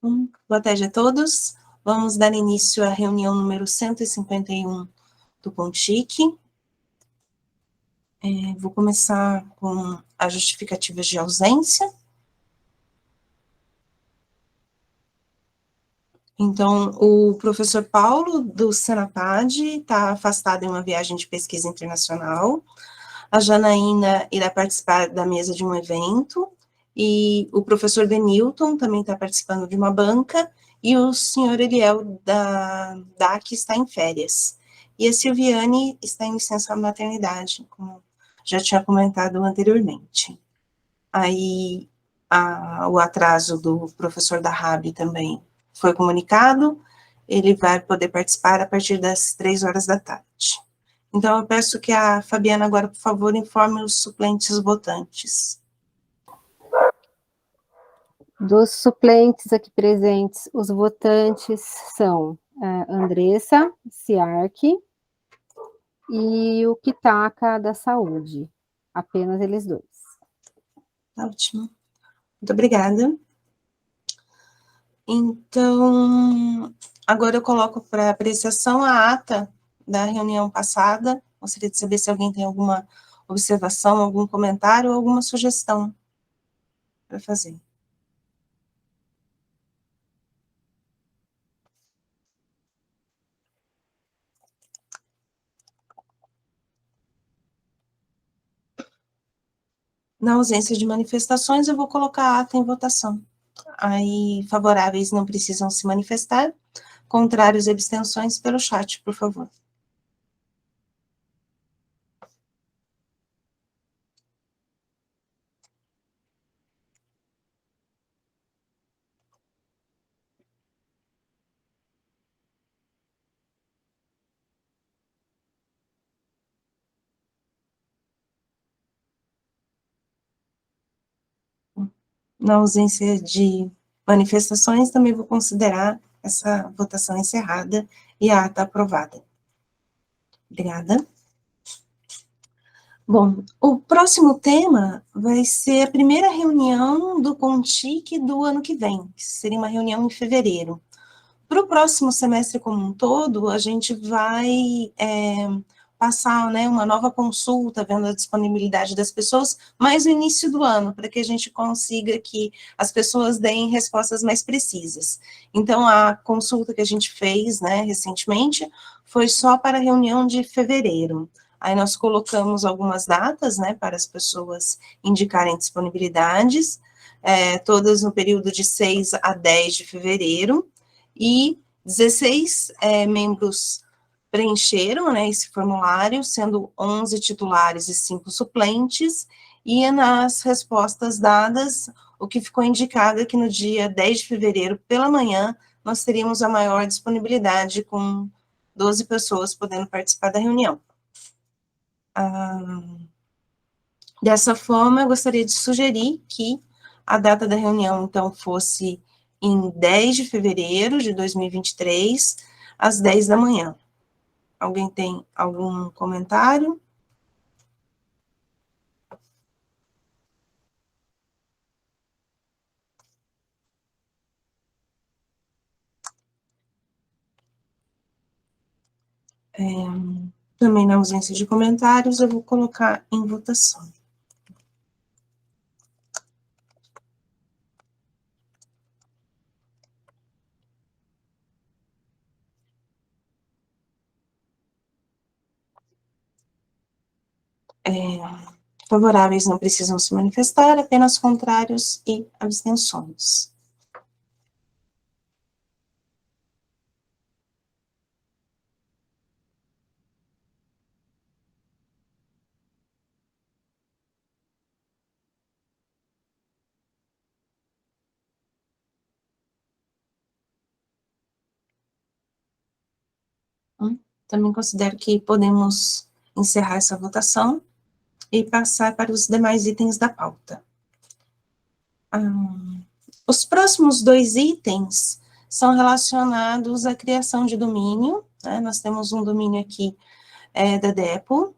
Boa tarde a todos. Vamos dar início à reunião número 151 do CONTIC. Vou começar com as justificativas de ausência. Então, o professor Paulo, do Senapad, está afastado em uma viagem de pesquisa internacional. A Janaína irá participar da mesa de um evento, e o professor Denilton também está participando de uma banca, e o senhor Eliel da DAC está em férias. E a Silviane está em licença maternidade, como já tinha comentado anteriormente. Aí, o atraso do professor da RAB também foi comunicado, ele vai poder participar a partir das 3 horas da tarde. Então, eu peço que a Fabiana agora, por favor, informe os suplentes votantes. Dos suplentes aqui presentes, os votantes são Andressa Ciarque e o Kitaka da Saúde, apenas eles dois. Ótimo. Muito obrigada. Então, agora eu coloco para apreciação a ata da reunião passada. Gostaria de saber se alguém tem alguma observação, algum comentário ou alguma sugestão para fazer. Na ausência de manifestações, eu vou colocar a ata em votação. Aí, favoráveis não precisam se manifestar. Contrários e abstenções pelo chat, por favor. Na ausência de manifestações, também vou considerar essa votação encerrada e a ata aprovada. Obrigada. Bom, o próximo tema vai ser a primeira reunião do CONTIC do ano que vem, que seria uma reunião em fevereiro. Para o próximo semestre como um todo, a gente vai passar, né, uma nova consulta, vendo a disponibilidade das pessoas, mais no início do ano, para que a gente consiga que as pessoas deem respostas mais precisas. Então, a consulta que a gente fez, né, recentemente, foi só para a reunião de fevereiro. Aí nós colocamos algumas datas, né, para as pessoas indicarem disponibilidades, todas no período de 6 a 10 de fevereiro, e 16 membros preencheram, né, esse formulário, sendo 11 titulares e 5 suplentes, e nas respostas dadas, o que ficou indicado é que no dia 10 de fevereiro, pela manhã, nós teríamos a maior disponibilidade, com 12 pessoas podendo participar da reunião. Dessa forma, eu gostaria de sugerir que a data da reunião, então, fosse em 10 de fevereiro de 2023, às 10 da manhã. Alguém tem algum comentário? Também na ausência de comentários, eu vou colocar em votação. Favoráveis não precisam se manifestar, apenas contrários e abstenções. Também considero que podemos encerrar essa votação e passar para os demais itens da pauta. Os próximos 2 itens são relacionados à criação de domínio, né? Nós temos um domínio aqui da DEPO,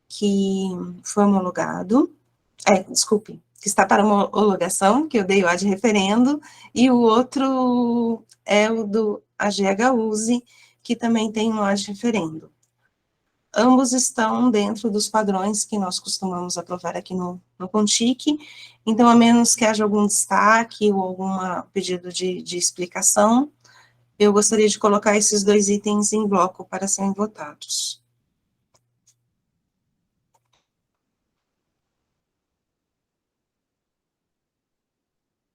que foi homologado, que está para homologação, que eu dei o ad referendo, e o outro é o do AGHUSE, que também tem um ad referendo. Ambos estão dentro dos padrões que nós costumamos aprovar aqui no CONTIC, então, a menos que haja algum destaque ou algum pedido de explicação, eu gostaria de colocar esses 2 itens em bloco para serem votados.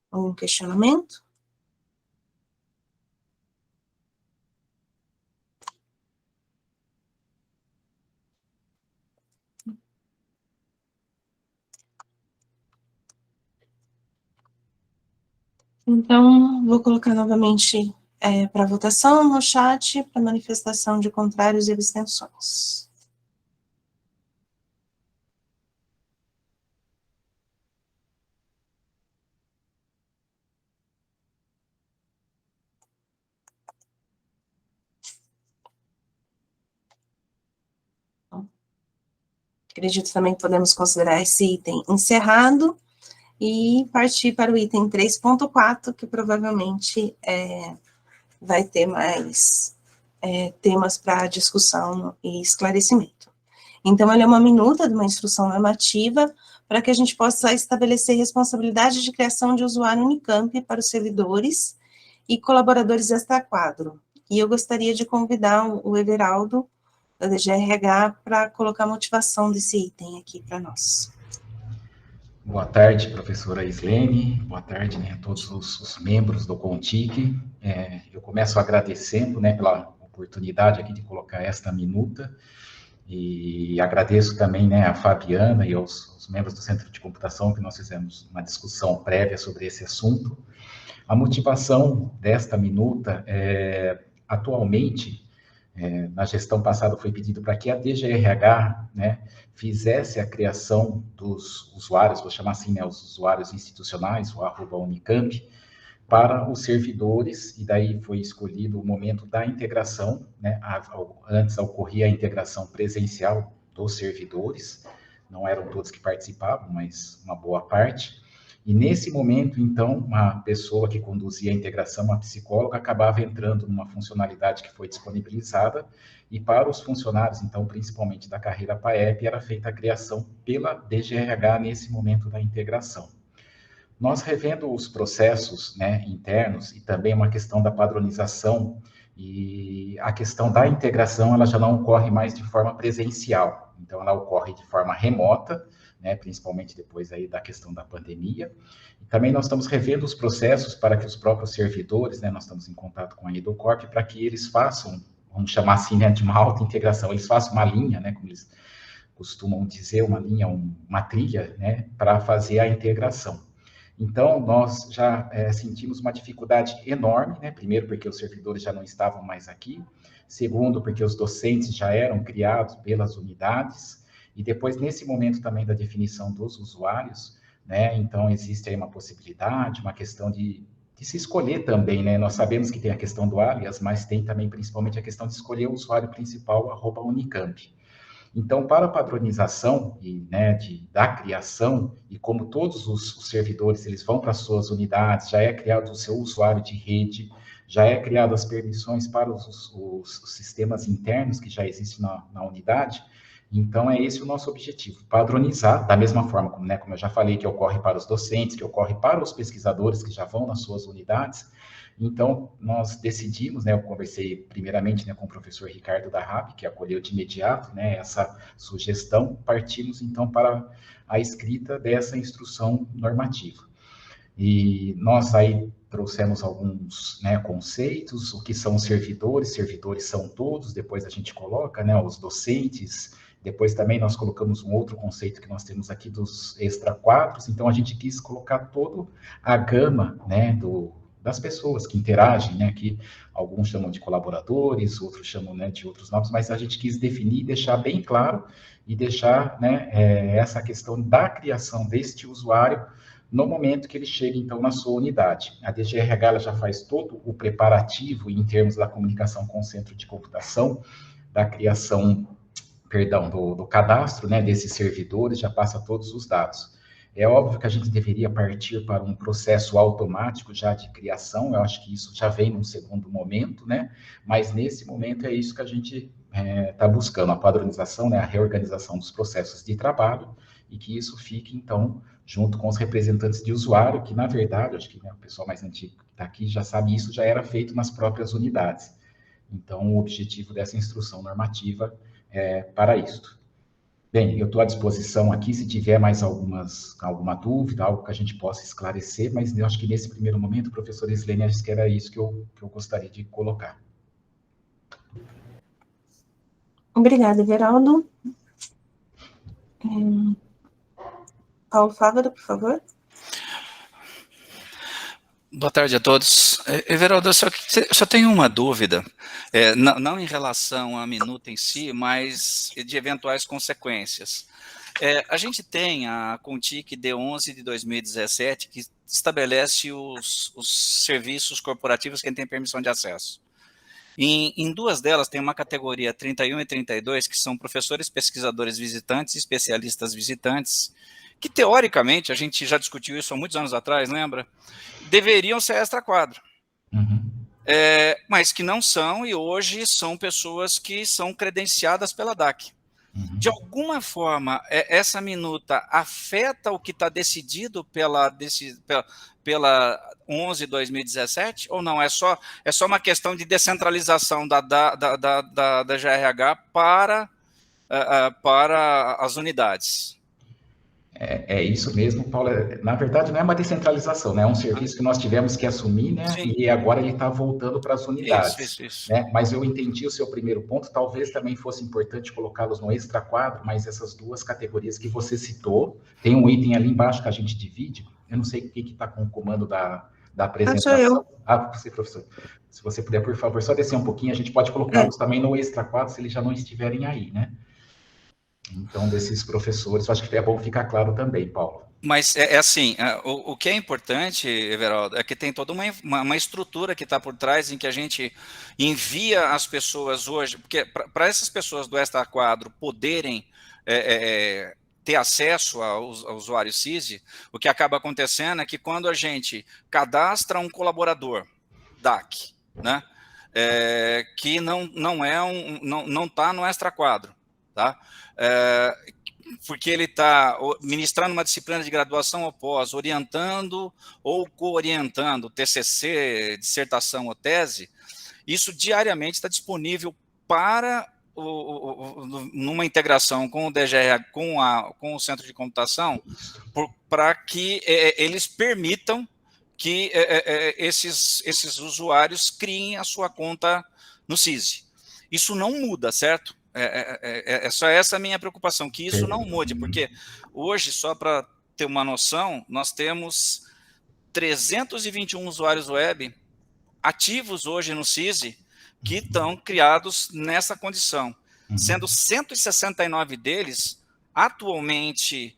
Algum questionamento? Então, vou colocar novamente para votação no chat, para manifestação de contrários e abstenções. Acredito também que podemos considerar esse item encerrado e partir para o item 3.4, que provavelmente vai ter mais temas para discussão e esclarecimento. Então, ele é uma minuta de uma instrução normativa para que a gente possa estabelecer responsabilidade de criação de usuário Unicamp para os servidores e colaboradores extra-quadro. E eu gostaria de convidar o Everaldo, da DGRH, para colocar a motivação desse item aqui para nós. Boa tarde, professora Islene, boa tarde, né, a todos os membros do CONTIC. Eu começo agradecendo, né, pela oportunidade aqui de colocar esta minuta, e agradeço também, né, a Fabiana e aos membros do Centro de Computação, que nós fizemos uma discussão prévia sobre esse assunto. A motivação desta minuta atualmente, na gestão passada foi pedido para que a DGRH, né, fizesse a criação dos usuários, vou chamar assim, né, os usuários institucionais, o @unicamp, para os servidores, e daí foi escolhido o momento da integração, né, antes ocorria a integração presencial dos servidores, não eram todos que participavam, mas uma boa parte, e nesse momento, então, uma pessoa que conduzia a integração, uma psicóloga, acabava entrando numa funcionalidade que foi disponibilizada, e para os funcionários, então, principalmente da carreira PAEP, era feita a criação pela DGRH nesse momento da integração. Nós revendo os processos, né, internos, e também uma questão da padronização, e a questão da integração, ela já não ocorre mais de forma presencial, então ela ocorre de forma remota, né, principalmente depois aí da questão da pandemia. E também nós estamos revendo os processos para que os próprios servidores, né, nós estamos em contato com a Educorp, para que eles façam, vamos chamar assim, né, de uma alta integração, eles façam uma linha, né, como eles costumam dizer, uma linha, uma trilha, né, para fazer a integração. Então, nós já sentimos uma dificuldade enorme, né? Primeiro, porque os servidores já não estavam mais aqui. Segundo, porque os docentes já eram criados pelas unidades. E depois, nesse momento também da definição dos usuários, né? Então, existe aí uma possibilidade, uma questão de se escolher também, né? Nós sabemos que tem a questão do alias, mas tem também, principalmente, a questão de escolher o usuário principal, @unicamp. Então, para a padronização e, né, da criação, e como todos os servidores eles vão para suas unidades, já é criado o seu usuário de rede, já é criado as permissões para os sistemas internos que já existem na unidade. Então, é esse o nosso objetivo, padronizar, da mesma forma como, né, como eu já falei, que ocorre para os docentes, que ocorre para os pesquisadores que já vão nas suas unidades. Então, nós decidimos, né, eu conversei primeiramente, né, com o professor Ricardo da RAP, que acolheu de imediato, né, essa sugestão, partimos então para a escrita dessa instrução normativa. E nós aí trouxemos alguns, né, conceitos, o que são os servidores são todos, depois a gente coloca, né, os docentes, depois também nós colocamos um outro conceito que nós temos aqui dos extra-quadros, então a gente quis colocar toda a gama, né, das pessoas que interagem, né, que alguns chamam de colaboradores, outros chamam, né, de outros nomes, mas a gente quis definir, deixar bem claro e deixar, né, essa questão da criação deste usuário no momento que ele chega, então, na sua unidade. A DGRH ela já faz todo o preparativo em termos da comunicação com o centro de computação, da criação, perdão, do cadastro, né, desses servidores, já passa todos os dados. É óbvio que a gente deveria partir para um processo automático já de criação, eu acho que isso já vem num segundo momento, né? Mas nesse momento é isso que a gente está buscando, a padronização, né? A reorganização dos processos de trabalho, e que isso fique, então, junto com os representantes de usuário, que, na verdade, acho que, né, o pessoal mais antigo que está aqui já sabe, isso já era feito nas próprias unidades. Então, o objetivo dessa instrução normativa é para isso. Bem, eu estou à disposição aqui, se tiver mais alguma dúvida, algo que a gente possa esclarecer, mas eu acho que nesse primeiro momento, professora Islene, acho que era isso que eu gostaria de colocar. Obrigada, Everaldo. Paulo Fávaro, por favor. Boa tarde a todos. Everaldo, eu só tenho uma dúvida, não em relação à minuta em si, mas de eventuais consequências. A gente tem a CONTIC D11 de 2017, que estabelece os serviços corporativos que tem permissão de acesso. Em duas delas tem uma categoria 31 e 32, que são professores, pesquisadores visitantes e especialistas visitantes, que teoricamente, a gente já discutiu isso há muitos anos atrás, lembra? Deveriam ser extra-quadro. Uhum. Mas que não são, e hoje são pessoas que são credenciadas pela DAC. Uhum. De alguma forma, essa minuta afeta o que está decidido pela 11/2017, ou não? É só uma questão de descentralização da GRH para as unidades? É isso mesmo, Paulo. Na verdade, não é uma descentralização, né? É um serviço que nós tivemos que assumir, né? Sim. E agora ele está voltando para as unidades. Isso. Né? Mas eu entendi o seu primeiro ponto, talvez também fosse importante colocá-los no extra quadro, mas essas duas categorias que você citou, tem um item ali embaixo que a gente divide, eu não sei o que está com o comando da apresentação. Sou eu. Você, professor. Se você puder, por favor, só descer um pouquinho, a gente pode colocá-los também no extra quadro, se eles já não estiverem aí, né? Então, desses professores, eu acho que é bom ficar claro também, Paulo. Mas assim, o que é importante, Everaldo, é que tem toda uma estrutura que está por trás em que a gente envia as pessoas hoje, porque para essas pessoas do extra quadro poderem ter acesso ao usuário CISI, o que acaba acontecendo é que quando a gente cadastra um colaborador DAC, né, que não está no extra quadro, tá? Porque ele está ministrando uma disciplina de graduação ou pós, orientando ou co-orientando TCC, dissertação ou tese, isso diariamente está disponível para numa integração com o DGR, com o centro de computação, para que eles permitam que esses usuários criem a sua conta no CISI. Isso não muda, certo? É só essa a minha preocupação, que isso não mude, porque hoje, só para ter uma noção, nós temos 321 usuários web ativos hoje no CISI que estão criados nessa condição, sendo 169 deles atualmente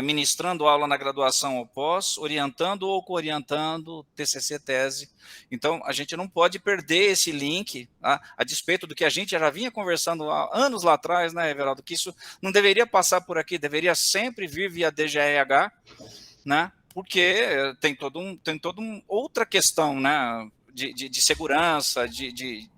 ministrando aula na graduação ou pós, orientando ou co-orientando TCC, tese. Então, a gente não pode perder esse link, tá? A despeito do que a gente já vinha conversando há anos lá atrás, né, Everaldo, que isso não deveria passar por aqui, deveria sempre vir via DGRH, né, porque tem toda outra questão, né, de segurança, de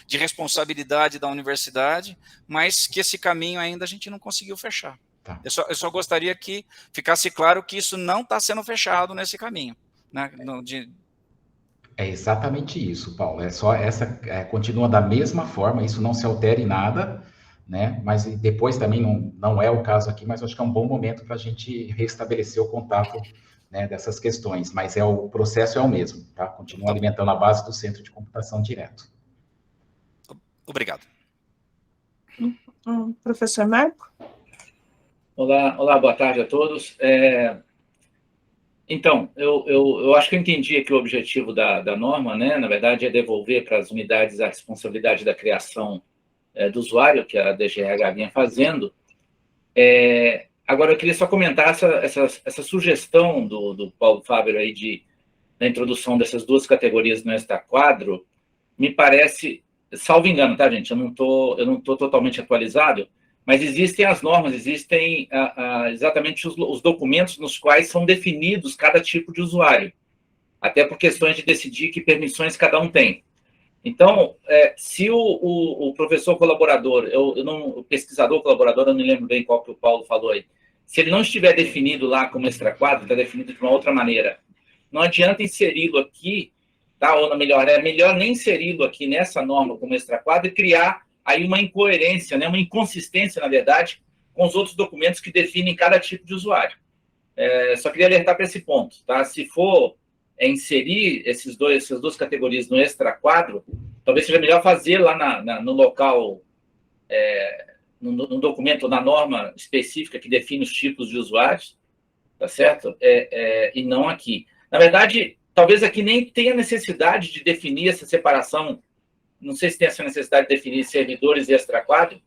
responsabilidade da universidade, mas que esse caminho ainda a gente não conseguiu fechar. Tá. Eu só gostaria que ficasse claro que isso não está sendo fechado nesse caminho, né? É exatamente isso, Paulo. É só continua da mesma forma, isso não se altera em nada, né? Mas depois também não é o caso aqui, mas acho que é um bom momento para a gente restabelecer o contato, né, dessas questões. Mas o processo é o mesmo, tá? Continua alimentando a base do centro de computação direto. Obrigado. Professor Marco? Olá, boa tarde a todos. Então, eu acho que eu entendi aqui o objetivo da norma, né? Na verdade, é devolver para as unidades a responsabilidade da criação do usuário, que a DGRH vinha fazendo. Agora, eu queria só comentar essa sugestão do Paulo Fávero aí da introdução dessas duas categorias no extra quadro. Me parece, salvo engano, tá, gente? Eu não tô totalmente atualizado, Mas existem as normas, existem exatamente os documentos nos quais são definidos cada tipo de usuário, até por questões de decidir que permissões cada um tem. Então, se o professor colaborador, o pesquisador colaborador, eu não lembro bem qual que o Paulo falou aí, se ele não estiver definido lá como extraquadro, está definido de uma outra maneira, não adianta inseri-lo aqui, tá? Ou melhor, é melhor nem inseri-lo aqui nessa norma como extraquadro e criar aí uma incoerência, né? Uma inconsistência, na verdade, com os outros documentos que definem cada tipo de usuário. Só queria alertar para esse ponto, tá? Se for inserir essas duas categorias no extraquadro, talvez seja melhor fazer lá no local, no documento, na norma específica que define os tipos de usuários, tá certo? E não aqui. Na verdade, talvez aqui nem tenha necessidade de definir essa separação, não sei se tem essa necessidade de definir servidores e extraquadro,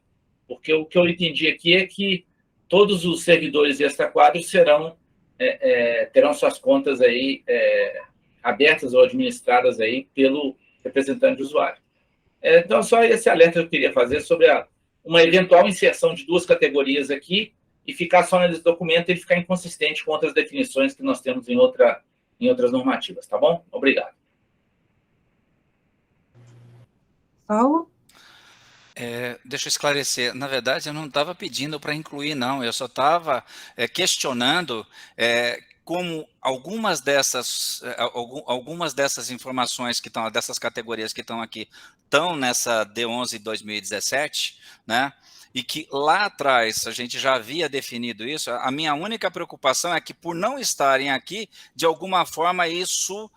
porque o que eu entendi aqui é que todos os servidores e extraquadros terão suas contas aí abertas ou administradas aí pelo representante do usuário. Então, só esse alerta que eu queria fazer sobre uma eventual inserção de duas categorias aqui e ficar só nesse documento e ficar inconsistente com outras definições que nós temos em outras normativas, tá bom? Obrigado. Paulo? Deixa eu esclarecer. Na verdade, eu não estava pedindo para incluir, não. Eu só estava questionando como algumas dessas informações que estão, dessas categorias que estão aqui, estão nessa D11 2017, né? E que lá atrás a gente já havia definido isso. A minha única preocupação é que, por não estarem aqui, de alguma forma isso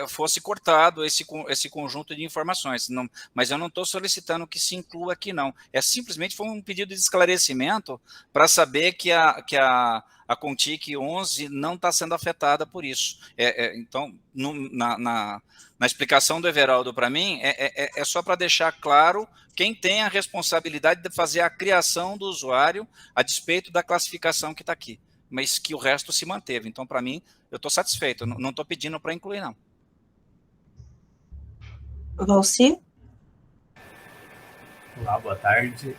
fosse cortado, esse conjunto de informações. Não, mas eu não estou solicitando que se inclua aqui, não. Simplesmente foi um pedido de esclarecimento para saber que a Contic 11 não está sendo afetada por isso. Então, na explicação do Everaldo para mim, é só para deixar claro quem tem a responsabilidade de fazer a criação do usuário a despeito da classificação que está aqui, mas que o resto se manteve. Então, para mim, eu estou satisfeito, não estou pedindo para incluir, não. Valci? Olá, boa tarde.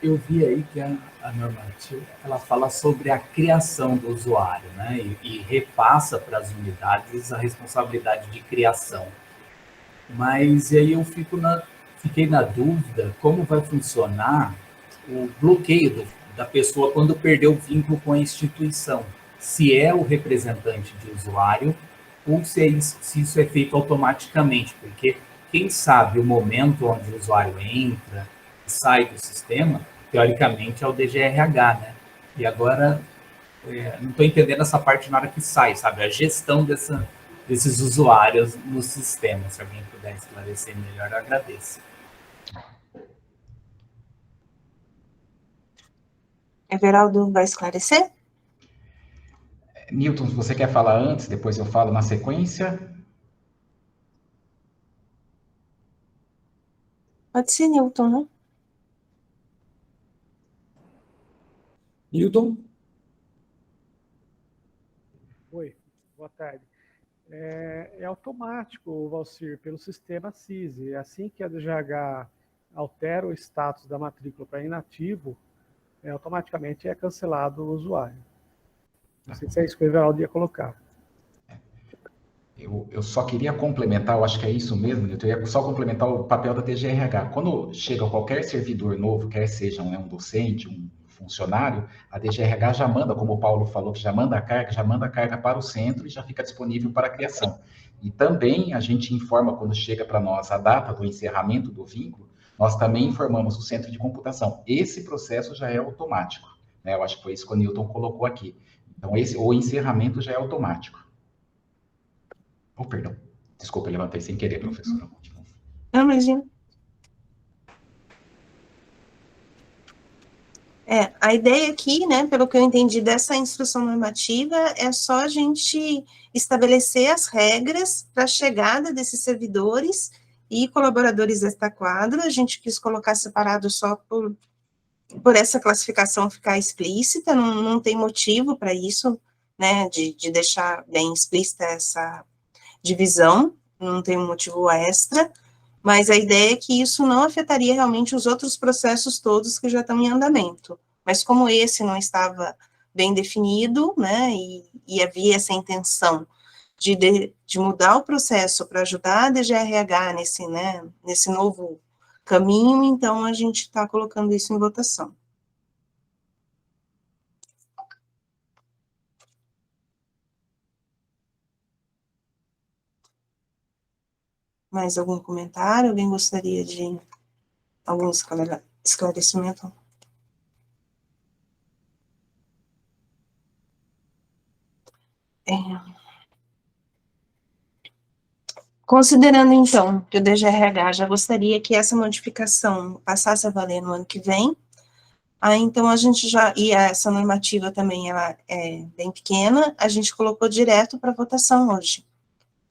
Eu vi aí que a normativa ela fala sobre a criação do usuário, né? E repassa para as unidades a responsabilidade de criação. Mas aí eu fiquei na dúvida como vai funcionar o bloqueio da pessoa quando perdeu o vínculo com a instituição. Se é o representante de usuário ou se isso é feito automaticamente, porque quem sabe o momento onde o usuário entra e sai do sistema, teoricamente é o DGRH, né? E agora, não estou entendendo essa parte na hora que sai, sabe? A gestão desses usuários no sistema. Se alguém puder esclarecer melhor, eu agradeço. Everaldo vai esclarecer? Newton, você quer falar antes, depois eu falo na sequência? Pode ser Newton, né? Newton? Oi, boa tarde. É automático, Valcir, pelo sistema CISI. Assim que a DGH altera o status da matrícula para inativo, automaticamente é cancelado o usuário. Não sei se é isso que o Everaldo ia colocar. Eu só queria complementar, eu acho que é isso mesmo, eu ia só complementar o papel da DGRH. Quando chega qualquer servidor novo, quer seja um docente, um funcionário, a DGRH já manda, como o Paulo falou, que já manda a carga para o centro e já fica disponível para a criação. E também a gente informa, quando chega para nós a data do encerramento do vínculo, nós também informamos o centro de computação. Esse processo já é automático, né? Eu acho que foi isso que o Newton colocou aqui. Então, o encerramento já é automático. Oh, perdão. Desculpa, eu levantei sem querer, professora. Não, imagina. A ideia aqui, né, pelo que eu entendi dessa instrução normativa, é só a gente estabelecer as regras para a chegada desses servidores e colaboradores extra-quadro. A gente quis colocar separado só por essa classificação ficar explícita, não tem motivo para isso, né, de deixar bem explícita essa divisão, não tem um motivo extra. Mas a ideia é que isso não afetaria realmente os outros processos todos que já estão em andamento. Mas como esse não estava bem definido, né, e havia essa intenção de mudar o processo para ajudar a DGRH nesse novo caminho, então a gente está colocando isso em votação. Mais algum comentário? Alguém gostaria de algum esclarecimento? Considerando, então, que o DGRH já gostaria que essa modificação passasse a valer no ano que vem, aí, então, a gente e essa normativa também, ela é bem pequena, a gente colocou direto para votação hoje.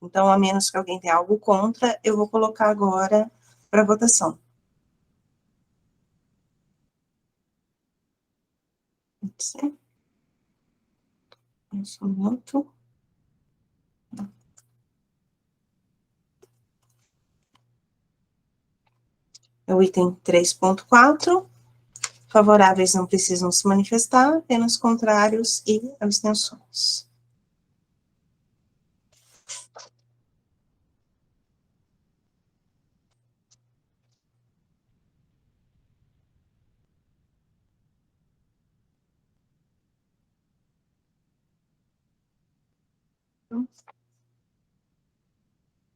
Então, a menos que alguém tenha algo contra, eu vou colocar agora para votação. Sim. Isso muito. É o item 3.4. Favoráveis não precisam se manifestar, apenas contrários e abstenções.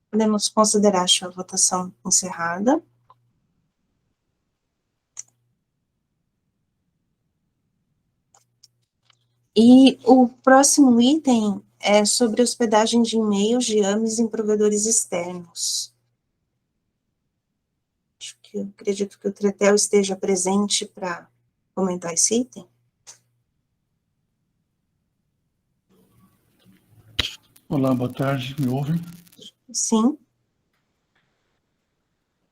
Podemos considerar a votação encerrada. E o próximo item é sobre hospedagem de e-mails de AMES em provedores externos. Eu acredito que o Tretel esteja presente para comentar esse item. Olá, boa tarde, me ouvem? Sim.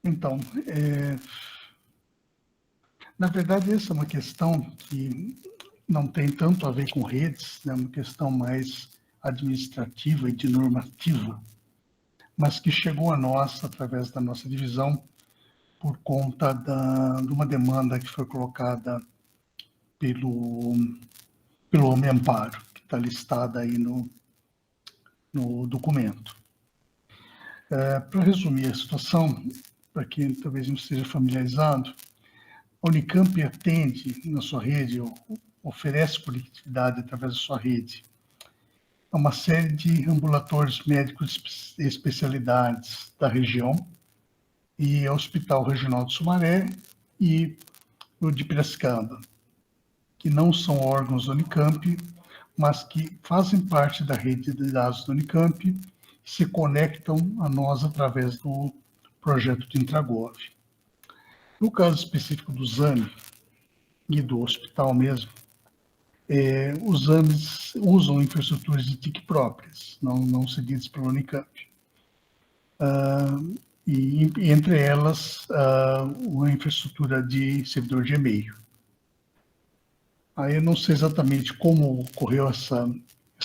Então, na verdade, essa é uma questão que não tem tanto a ver com redes, é uma questão mais administrativa e de normativa, mas que chegou a nós através da nossa divisão por conta de uma demanda que foi colocada pelo Homem Amparo, que está listada aí no documento. Para resumir a situação, para quem talvez não esteja familiarizado, a Unicamp atende na sua rede, oferece conectividade através da sua rede a uma série de ambulatórios médicos e especialidades da região, e ao Hospital Regional de Sumaré e o de Piracicaba, que não são órgãos da Unicamp, mas que fazem parte da rede de dados da Unicamp e se conectam a nós através do projeto de Intragov. No caso específico do ZAME e do hospital mesmo, os ZAMEs usam infraestruturas de TIC próprias, não cedidas pela Unicamp. E entre elas, uma infraestrutura de servidor de e-mail. Aí eu não sei exatamente como ocorreu essa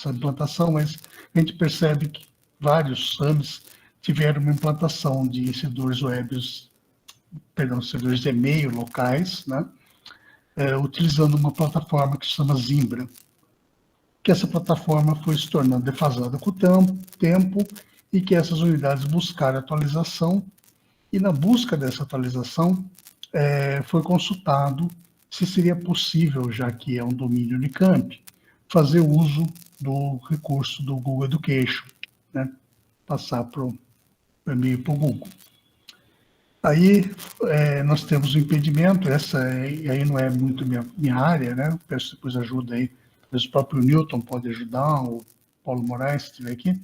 implantação, mas a gente percebe que vários SAMs tiveram uma implantação de servidores servidores de e-mail locais, né, utilizando uma plataforma que se chama Zimbra, que essa plataforma foi se tornando defasada com o tempo e que essas unidades buscaram atualização, e na busca dessa atualização foi consultado se seria possível, já que é um domínio Unicamp, fazer uso do recurso do Google Education, né, passar para o e-mail para o Google. Aí nós temos o impedimento, aí não é muito minha área, né? Peço depois ajuda aí, talvez o próprio Newton pode ajudar, o Paulo Moraes, se estiver aqui.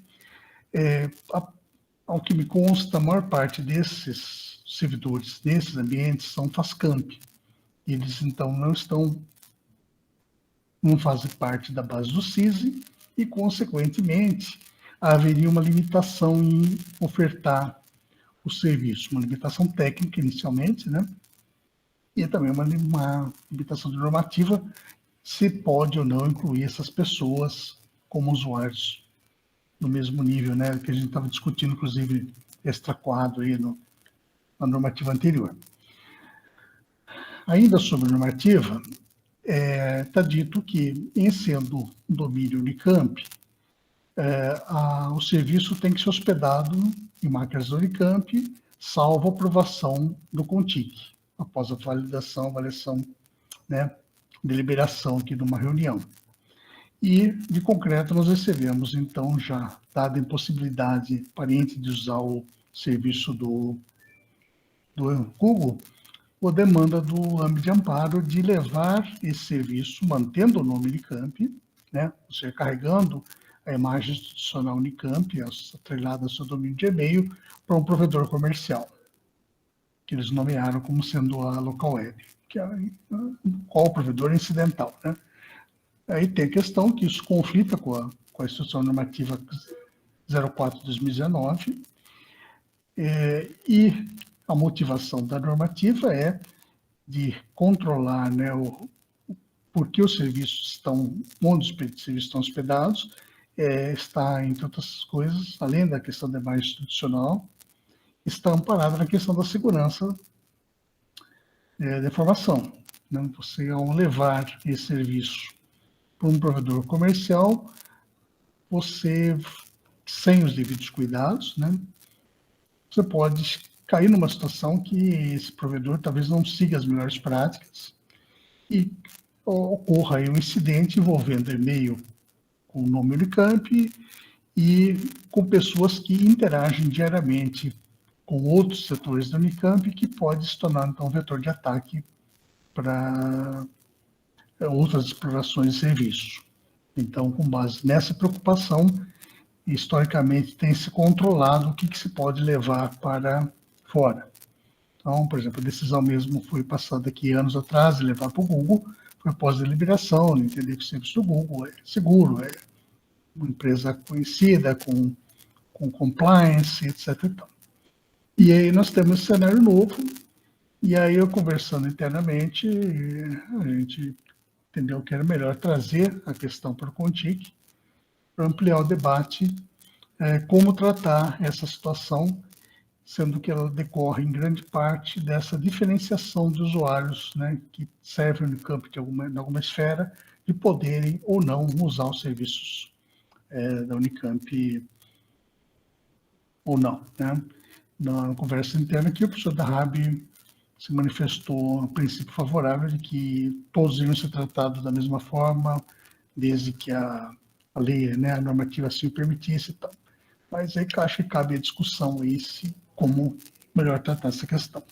Ao que me consta, a maior parte desses servidores, desses ambientes, são FASCamp. Eles, então, não fazem parte da base do CISI e, consequentemente, haveria uma limitação em ofertar o serviço, uma limitação técnica inicialmente, né? E também uma limitação de normativa, se pode ou não incluir essas pessoas como usuários no mesmo nível, né? Que a gente estava discutindo, inclusive, extra quadro aí a normativa anterior. Ainda sobre a normativa, está dito que, em sendo um domínio Unicamp, o serviço tem que ser hospedado em máquinas da Unicamp, salvo aprovação do CONTIC, após a avaliação, né, deliberação aqui de uma reunião. E, de concreto, nós recebemos, então, já, dada a impossibilidade aparente de usar o serviço do Google, a demanda do âmbito de amparo de levar esse serviço, mantendo o nome Unicamp, né, ou seja, carregando a imagem institucional Unicamp, atrelada ao seu domínio de e-mail, para um provedor comercial, que eles nomearam como sendo a Local Web, que é qual provedor incidental, né? Aí tem a questão que isso conflita com a Instrução Normativa 04/2019, e a motivação da normativa é de controlar, né, por que os serviços estão, onde os serviços estão hospedados, está, entre outras coisas, além da questão da imagem institucional, está amparada na questão da segurança da informação. Né? Você, ao levar esse serviço para um provedor comercial, você, sem os devidos cuidados, né, você pode cair numa situação que esse provedor talvez não siga as melhores práticas e ocorra aí um incidente envolvendo e-mail com o nome Unicamp e com pessoas que interagem diariamente com outros setores da Unicamp, que pode se tornar, então, um vetor de ataque para outras explorações de serviço. Então, com base nessa preocupação, historicamente tem se controlado o que se pode levar para fora. Então, por exemplo, a decisão mesmo foi passada aqui anos atrás de levar para o Google, foi após a deliberação, de entender que o serviço do Google é seguro, é uma empresa conhecida, com compliance, etc. E aí nós temos esse cenário novo, e aí eu conversando internamente, a gente entendeu que era melhor trazer a questão para o CONTIC, para ampliar o debate, como tratar essa situação, sendo que ela decorre em grande parte dessa diferenciação de usuários, né, que servem no campo de alguma esfera, de poderem ou não usar os serviços da Unicamp ou não. Né? Na conversa interna aqui, o professor Darrabi se manifestou, a princípio, favorável de que todos iam ser tratados da mesma forma, desde que a lei, né, a normativa assim o permitisse e tal. Mas aí acho que cabe a discussão aí como melhor tratar essa questão.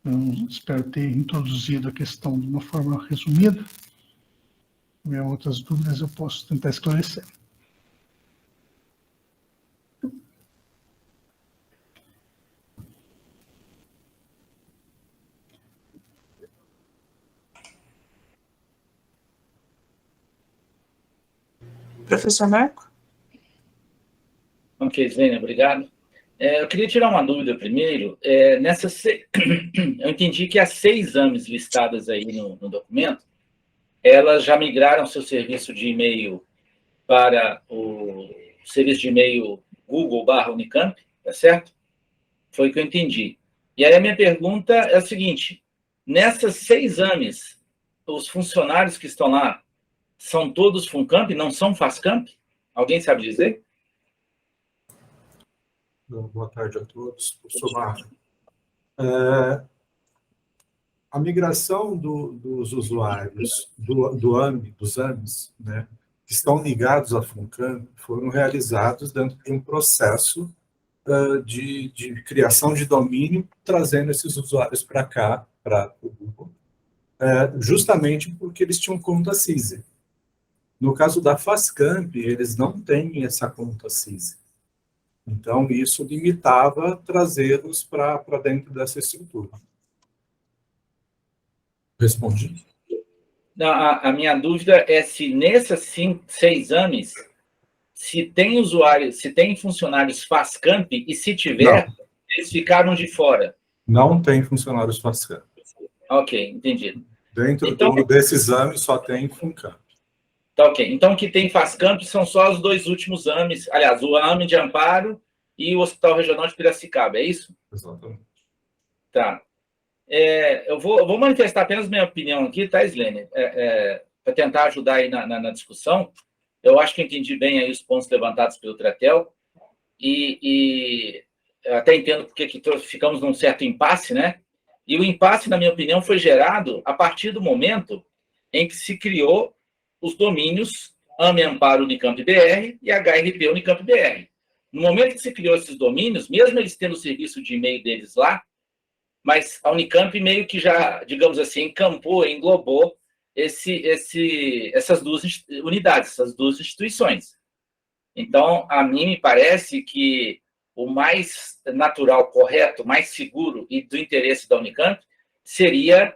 Eu espero ter introduzido a questão de uma forma resumida. Se tiver outras dúvidas, eu posso tentar esclarecer. Professor Marco? Ok, Zênia, obrigado. Eu queria tirar uma dúvida primeiro. Eu entendi que as 6 AMES listadas aí no documento, elas já migraram seu serviço de e-mail para o serviço de e-mail Google/Unicamp, tá certo? Foi o que eu entendi. E aí a minha pergunta é a seguinte: nessas 6 AMES, os funcionários que estão lá são todos FUNCAMP, não são FASCAMP? Alguém sabe dizer? Boa tarde a todos. Professor Marco. A migração dos usuários dos AMES, né, que estão ligados à FUNCAMP, foram realizados dentro de um processo de criação de domínio, trazendo esses usuários para cá, para o Google, justamente porque eles tinham conta CISI. No caso da FASCAMP, eles não têm essa conta CISI. Então, isso limitava trazê-los para dentro dessa estrutura. Respondi? Não, a minha dúvida é se nessas 6 AMES, se tem usuários, se tem funcionários FASCAMP, e se tiver, não, eles ficaram de fora. Não tem funcionários FASCAMP. Ok, entendido. Dentro desses AMES só tem FUNCAMP. Tá, ok. Então, o que tem FASCAMP são só os 2 últimos AMES, aliás, o AME de Amparo e o Hospital Regional de Piracicaba, é isso? Exatamente. Tá. Eu vou manifestar apenas minha opinião aqui, tá, Islene? Para tentar ajudar aí na discussão. Eu acho que entendi bem aí os pontos levantados pelo Tretel, e eu até entendo porque que ficamos num certo impasse, né? E o impasse, na minha opinião, foi gerado a partir do momento em que se criou os domínios AME Amparo Unicamp BR e HRP Unicamp BR. No momento que se criou esses domínios, mesmo eles tendo o serviço de e-mail deles lá, mas a Unicamp meio que já, digamos assim, encampou, englobou essas duas unidades, essas duas instituições. Então, a mim me parece que o mais natural, correto, mais seguro e do interesse da Unicamp seria,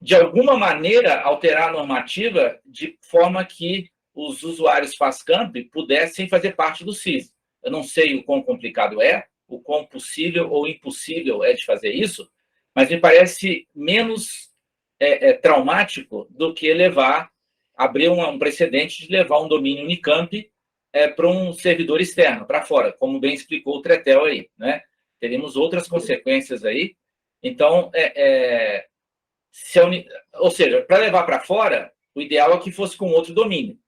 de alguma maneira, alterar a normativa de forma que os usuários FASCamp pudessem fazer parte do CIS. Eu não sei o quão complicado é, o quão possível ou impossível é de fazer isso, mas me parece menos traumático do que abrir um precedente de levar um domínio Unicamp para um servidor externo, para fora, como bem explicou o Tretel aí, né? Teremos outras consequências aí. Então, ou seja, para levar para fora, o ideal é que fosse com outro domínio.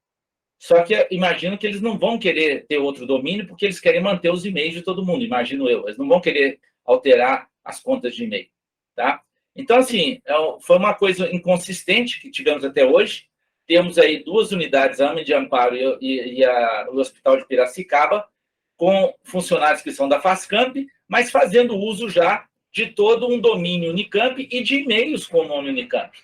Só que imagino que eles não vão querer ter outro domínio porque eles querem manter os e-mails de todo mundo, imagino eu. Eles não vão querer alterar as contas de e-mail, tá? Então, assim, foi uma coisa inconsistente que tivemos até hoje. Temos aí 2 unidades, a AME de Amparo e o Hospital de Piracicaba, com funcionários que são da FASCamp, mas fazendo uso já de todo um domínio Unicamp e de e-mails com o nome Unicamp.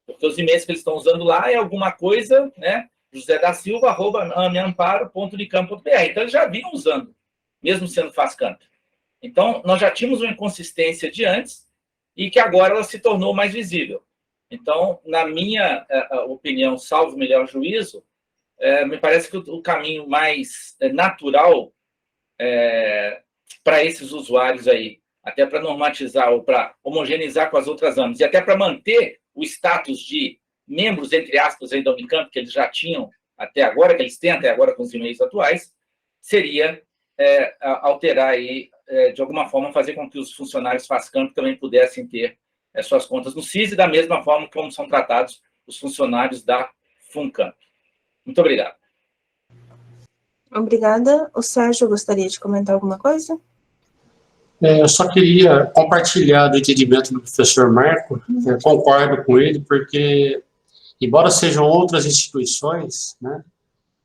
Porque os e-mails que eles estão usando lá é alguma coisa, né? josedasilva@ameamparo.unicamp.br. Então, eles já vinham usando, mesmo sendo FASCamp. Então, nós já tínhamos uma inconsistência de antes e que agora ela se tornou mais visível. Então, na minha opinião, salvo melhor juízo, me parece que o caminho mais natural para esses usuários aí, até para normatizar ou para homogeneizar com as outras AMES, e até para manter o status de membros, entre aspas, aí da Unicamp, que eles já tinham até agora, que eles têm até agora com os e-mails atuais, seria alterar aí, de alguma forma, fazer com que os funcionários FASCamp também pudessem ter suas contas no CIS, e da mesma forma como são tratados os funcionários da FUNCamp. Muito obrigado. Obrigada. O Sérgio gostaria de comentar alguma coisa? Eu só queria compartilhar do entendimento do professor Marco. Eu concordo com ele, porque, embora sejam outras instituições, né,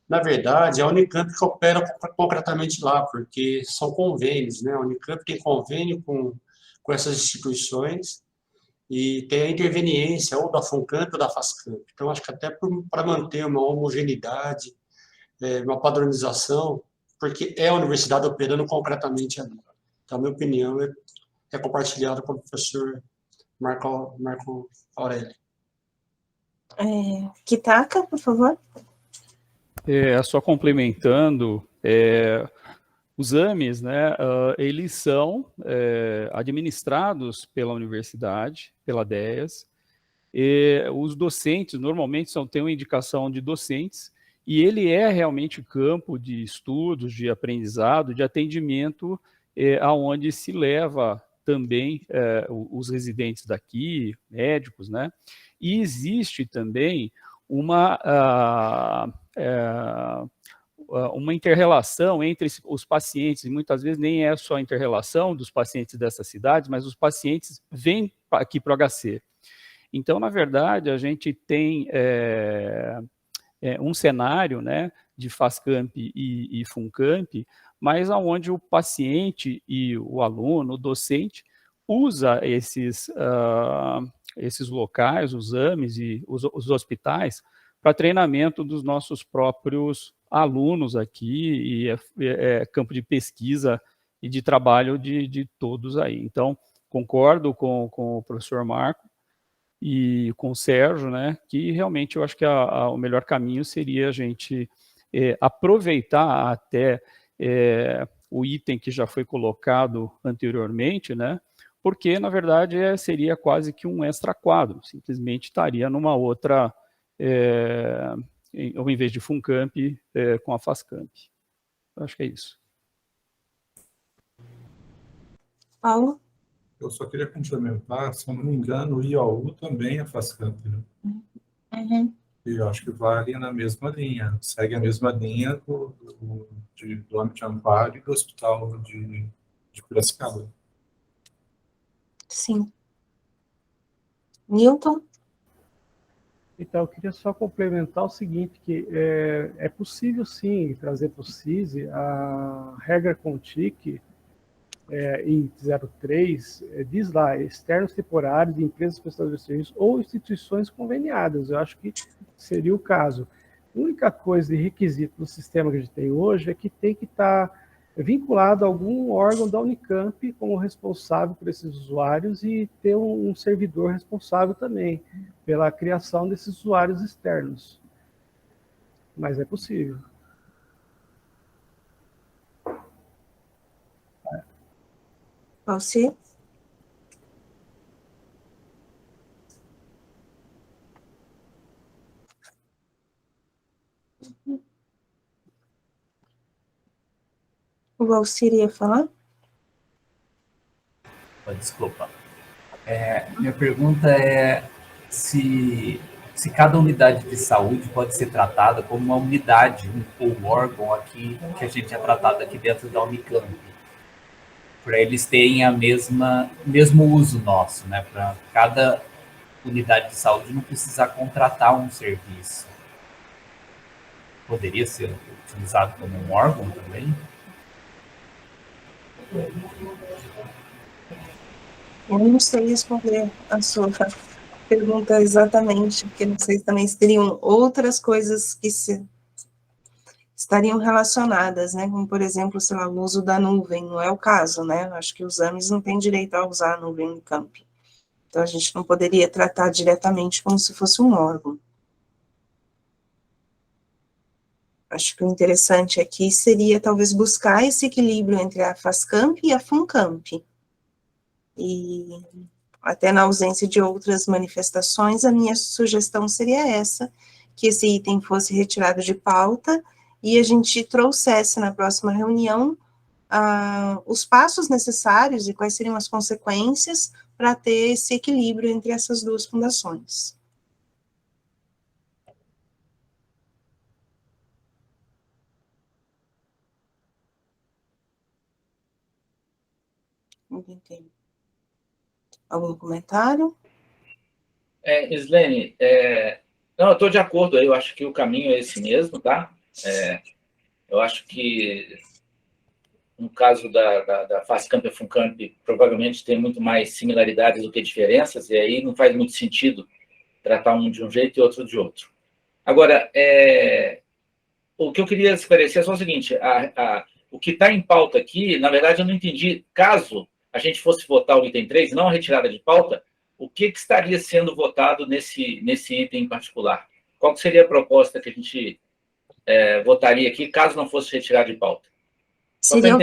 na verdade, a Unicamp que opera concretamente lá, porque são convênios, né? A Unicamp tem convênio com essas instituições e tem a interveniência ou da FUNCamp ou da FASCamp. Então, acho que até para manter uma homogeneidade, uma padronização, porque é a universidade operando concretamente ali. Então, a minha opinião é compartilhada com o professor Marco Aurélio. Kitaka, por favor. Só complementando, os AMEs, né, eles são administrados pela universidade, pela DEAS, e os docentes normalmente têm uma indicação de docentes, e ele é realmente campo de estudos, de aprendizado, de atendimento, aonde se leva também os residentes daqui, médicos, né? E existe também uma inter-relação entre os pacientes, e muitas vezes nem é só a inter-relação dos pacientes dessas cidades, mas os pacientes vêm aqui para o HC. Então, na verdade, a gente tem um cenário, né, de FASCamp e FUNCamp, mas onde o paciente e o aluno, o docente, usa esses locais, os AMEs e os hospitais, para treinamento dos nossos próprios alunos aqui, e campo de pesquisa e de trabalho de todos aí. Então, concordo com o professor Marco e com o Sérgio, né, que realmente eu acho que o melhor caminho seria a gente aproveitar até o item que já foi colocado anteriormente, né, porque, na verdade, seria quase que um extra quadro, simplesmente estaria numa outra, ao invés de FUNCamp, com a FASCamp. Eu acho que é isso. Paulo? Eu só queria complementar, se eu não me engano, o IOU também é FASCAMP, né? Uhum. E eu acho que vale na mesma linha, segue a mesma linha do âmbito de amparo e do hospital de Piracicaba. Sim. Newton? Então, eu queria só complementar o seguinte, que é possível, sim, trazer para o CISI a regra CONTIC, em 03, diz lá, externos temporários de empresas prestadoras de serviços ou instituições conveniadas. Eu acho que seria o caso. A única coisa de requisito do sistema que a gente tem hoje é que tem que estar vinculado a algum órgão da Unicamp como responsável por esses usuários e ter um servidor responsável também pela criação desses usuários externos. Mas é possível. Você? O Valcir ia falar? Desculpa. Minha pergunta é se cada unidade de saúde pode ser tratada como uma unidade, um órgão aqui que a gente é tratado aqui dentro da Unicamp, para eles terem mesmo uso nosso, né? Para cada unidade de saúde não precisar contratar um serviço. Poderia ser utilizado como um órgão também? Eu não sei responder a sua pergunta exatamente, porque não sei também se teriam outras coisas que estariam relacionadas, né? Como, por exemplo, sei lá, o uso da nuvem, não é o caso, né? Acho que os AMES não têm direito a usar a nuvem no campo. Então, a gente não poderia tratar diretamente como se fosse um órgão. Acho que o interessante aqui seria, talvez, buscar esse equilíbrio entre a FASCAMP e a FUNCAMP. E, até na ausência de outras manifestações, a minha sugestão seria essa, que esse item fosse retirado de pauta e a gente trouxesse na próxima reunião os passos necessários e quais seriam as consequências para ter esse equilíbrio entre essas duas fundações. Ninguém tem algum comentário? Islene, não, eu estou de acordo, eu acho que o caminho é esse mesmo, tá? Eu acho que, no caso da FASCAMP e FUNCAMP, provavelmente tem muito mais similaridades do que diferenças, e aí não faz muito sentido tratar um de um jeito e outro de outro. Agora, o que eu queria esclarecer é só o seguinte, o que está em pauta aqui, na verdade, eu não entendi, caso a gente fosse votar o item 3, não a retirada de pauta, o que estaria sendo votado nesse item em particular? Qual seria a proposta que a gente votaria aqui, caso não fosse retirado de pauta? Seria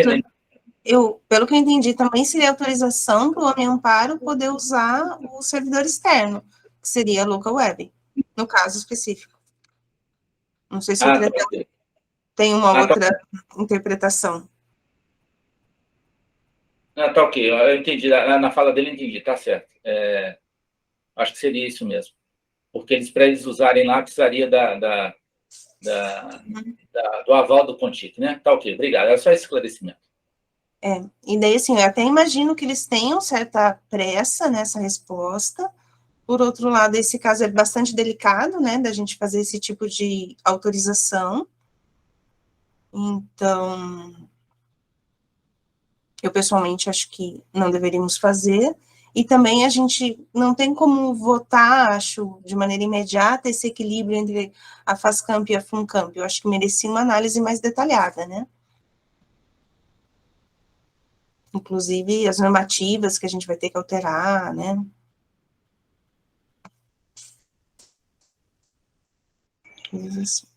pelo que eu entendi, também seria autorização para o Homem Amparo poder usar o servidor externo, que seria a Local Web, no caso específico. Não sei se o Tretel tem uma outra interpretação. Tá ok, eu entendi, na fala dele eu entendi, tá certo. Acho que seria isso mesmo. Porque para eles usarem lá, precisaria do aval do CONTIC, né? Tá ok, obrigado, era só esse esclarecimento. E daí, assim, eu até imagino que eles tenham certa pressa nessa resposta. Por outro lado, esse caso é bastante delicado, né, da gente fazer esse tipo de autorização. Então, eu pessoalmente acho que não deveríamos fazer. E também a gente não tem como votar, acho, de maneira imediata, esse equilíbrio entre a FASCAMP e a FUNCAMP. Eu acho que merecia uma análise mais detalhada, né? Inclusive as normativas que a gente vai ter que alterar, né? Assim.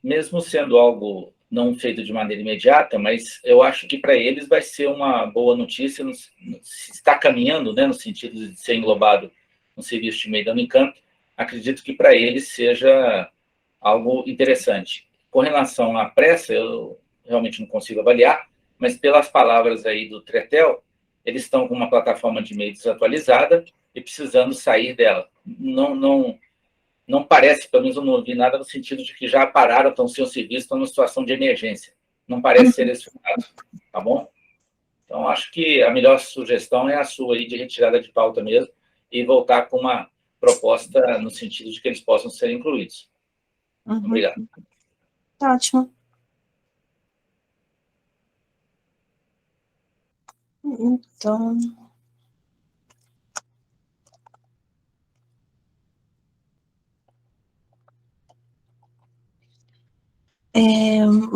Mesmo sendo algo não feito de maneira imediata, mas eu acho que para eles vai ser uma boa notícia, está caminhando, né, no sentido de ser englobado no serviço de meio da Unicamp, acredito que para eles seja algo interessante. Com relação à pressa, eu realmente não consigo avaliar, mas pelas palavras aí do Tretel, eles estão com uma plataforma de e-mail desatualizada e precisando sair dela. Não parece, pelo menos eu não ouvi nada no sentido de que já pararam, estão sem o serviço, estão numa situação de emergência. Não parece ser esse o caso, tá bom? Então, acho que a melhor sugestão é a sua aí de retirada de pauta mesmo e voltar com uma proposta no sentido de que eles possam ser incluídos. Obrigado. Ótimo. Então...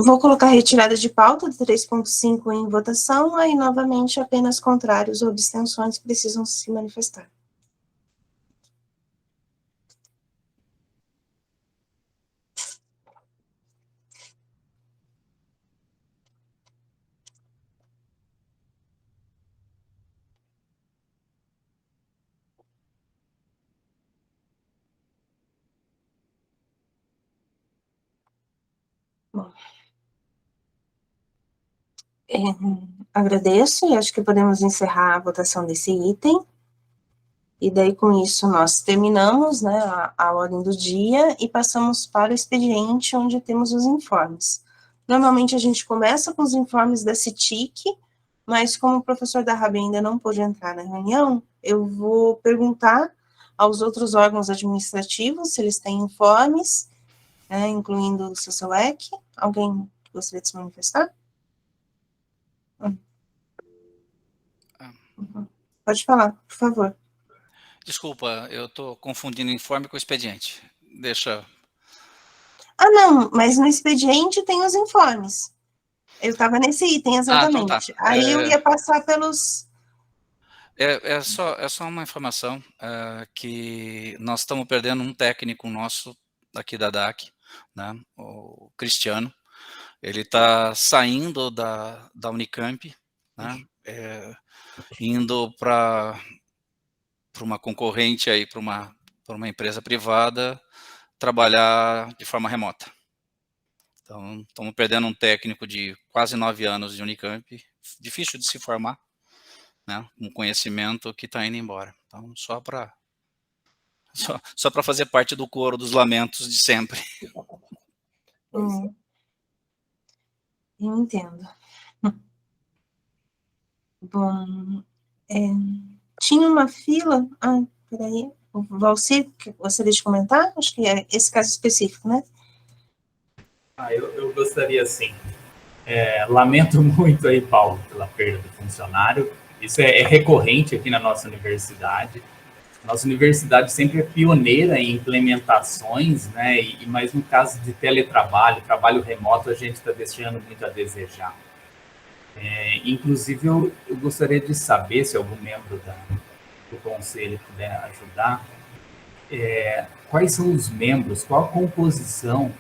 vou colocar a retirada de pauta do 3.5 em votação, aí, novamente, apenas contrários ou abstenções precisam se manifestar. Bom, agradeço e acho que podemos encerrar a votação desse item. E daí, com isso, nós terminamos, né, a ordem do dia e passamos para o expediente, onde temos os informes. Normalmente, a gente começa com os informes da CITIC, mas como o professor Darrabi ainda não pôde entrar na reunião, eu vou perguntar aos outros órgãos administrativos se eles têm informes, né, incluindo o CCUEC. Alguém gostaria de se manifestar? Pode falar, por favor. Desculpa, eu estou confundindo informe com expediente. Deixa... Não, mas no expediente tem os informes. Eu estava nesse item, exatamente. Então tá. Aí eu ia passar pelos... É só uma informação, que nós estamos perdendo um técnico nosso aqui da DAC, né, o Cristiano. Ele está saindo da Unicamp, né, indo para uma concorrente aí, para uma empresa privada, trabalhar de forma remota. Então, estamos perdendo um técnico de quase 9 anos de Unicamp, difícil de se formar, né, um conhecimento que está indo embora. Então, só para fazer parte do coro dos lamentos de sempre. Eu entendo. Bom, tinha uma fila... peraí. O Valcir, gostaria de comentar? Acho que é esse caso específico, né? Eu gostaria, sim. Lamento muito aí, Paulo, pela perda do funcionário. Isso é recorrente aqui na nossa universidade. Nossa universidade sempre é pioneira em implementações, né? Mas no caso de teletrabalho, trabalho remoto, a gente está deixando muito a desejar. Inclusive, eu gostaria de saber, se algum membro do conselho puder ajudar, quais são os membros, qual a composição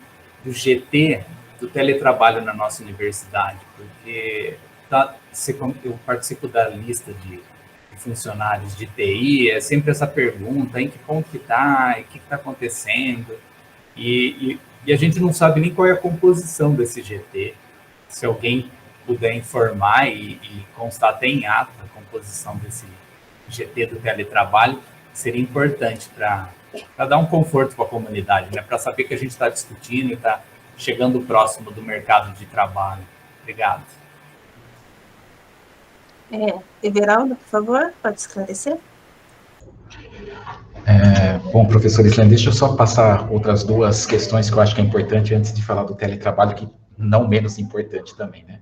do GT do teletrabalho na nossa universidade, porque eu participo da lista de funcionários de TI, é sempre essa pergunta, em que ponto que está, o que está acontecendo, e a gente não sabe nem qual é a composição desse GT. Se alguém puder informar e constar até em ato a composição desse GT do teletrabalho, seria importante para dar um conforto para a comunidade, né? Para saber que a gente está discutindo e está chegando próximo do mercado de trabalho. Obrigado. Everaldo, por favor, pode esclarecer? Bom, professor Islane, deixa eu só passar outras duas questões que eu acho que é importante antes de falar do teletrabalho, que não menos importante também, né?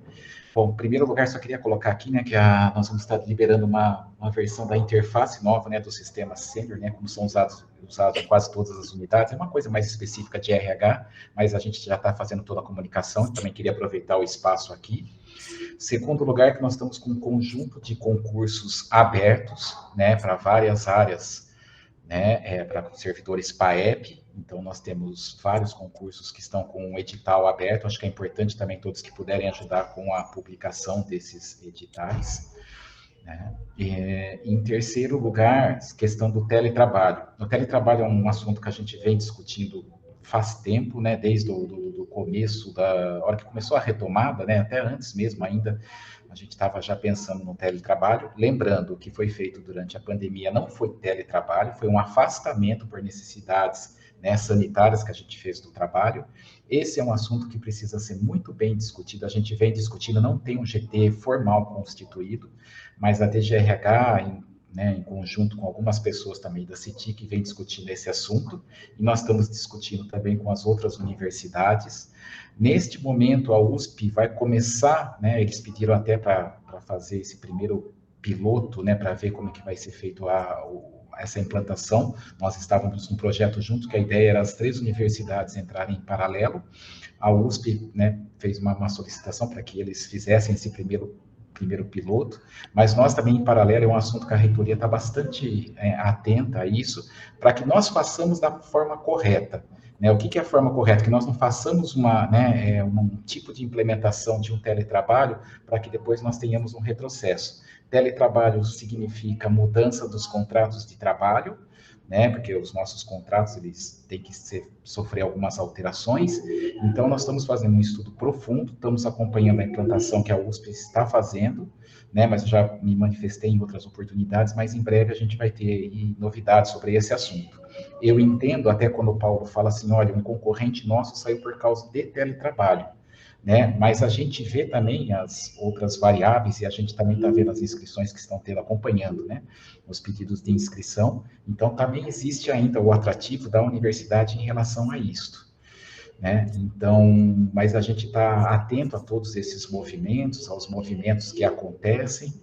Bom, em primeiro lugar, só queria colocar aqui, né, que nós vamos estar liberando uma versão da interface nova, né, do sistema Senior, né, como são usados em quase todas as unidades. É uma coisa mais específica de RH, mas a gente já está fazendo toda a comunicação, também queria aproveitar o espaço aqui. Segundo lugar, que nós estamos com um conjunto de concursos abertos, né, para várias áreas, né, para servidores PAEP. Então, nós temos vários concursos que estão com o edital aberto. Acho que é importante também todos que puderem ajudar com a publicação desses editais, né? Em terceiro lugar, questão do teletrabalho. O teletrabalho é um assunto que a gente vem discutindo faz tempo, né? Desde o começo, da hora que começou a retomada, né? Até antes mesmo ainda, a a gente estava já pensando no teletrabalho, lembrando o que foi feito durante a pandemia não foi teletrabalho, foi um afastamento por necessidades, né, sanitárias que a gente fez do trabalho. Esse é um assunto que precisa ser muito bem discutido, a gente vem discutindo, não tem um GT formal constituído, mas a DGRH, em conjunto com algumas pessoas também da CITIC, vem discutindo esse assunto, e nós estamos discutindo também com as outras universidades. Neste momento, a USP vai começar, né, eles pediram até para fazer esse primeiro piloto, né, para ver como é que vai ser feito essa implantação. Nós estávamos num projeto junto, que a ideia era as 3 universidades entrarem em paralelo. A USP, né, fez uma solicitação para que eles fizessem esse primeiro piloto, mas nós também, em paralelo, é um assunto que a reitoria está bastante atenta a isso, para que nós façamos da forma correta. Né? O que é a forma correta? Que nós não façamos um tipo de implementação de um teletrabalho para que depois nós tenhamos um retrocesso. Teletrabalho significa mudança dos contratos de trabalho, né, porque os nossos contratos eles têm que sofrer algumas alterações. Então, nós estamos fazendo um estudo profundo, estamos acompanhando a implantação que a USP está fazendo, né, mas eu já me manifestei em outras oportunidades, mas em breve a gente vai ter novidades sobre esse assunto. Eu entendo, até quando o Paulo fala assim, olha, um concorrente nosso saiu por causa de teletrabalho, né? Mas a gente vê também as outras variáveis e a gente também está vendo as inscrições que estão tendo, acompanhando, né? Os pedidos de inscrição. Então, também existe ainda o atrativo da universidade em relação a isto, né? Então, mas a gente está atento a todos esses movimentos, aos movimentos que acontecem,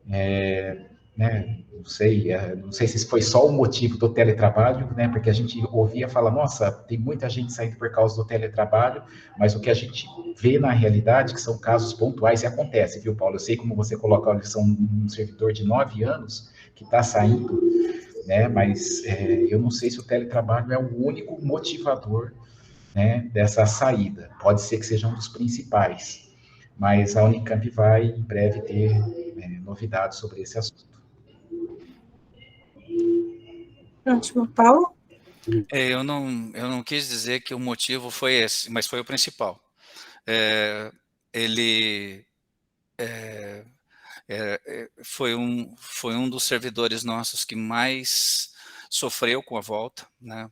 né? Não sei se foi só o motivo do teletrabalho, né? Porque a gente ouvia falar, nossa, tem muita gente saindo por causa do teletrabalho, mas o que a gente vê na realidade que são casos pontuais e acontece, viu, Paulo? Eu sei como você coloca, olha, são um servidor de 9 anos que está saindo, né? Mas eu não sei se o teletrabalho é o único motivador, né, dessa saída. Pode ser que seja um dos principais, mas a Unicamp vai em breve ter novidades sobre esse assunto. Ótimo, Paulo? Eu não quis dizer que o motivo foi esse, mas foi o principal. Ele foi um dos servidores nossos que mais sofreu com a volta, né?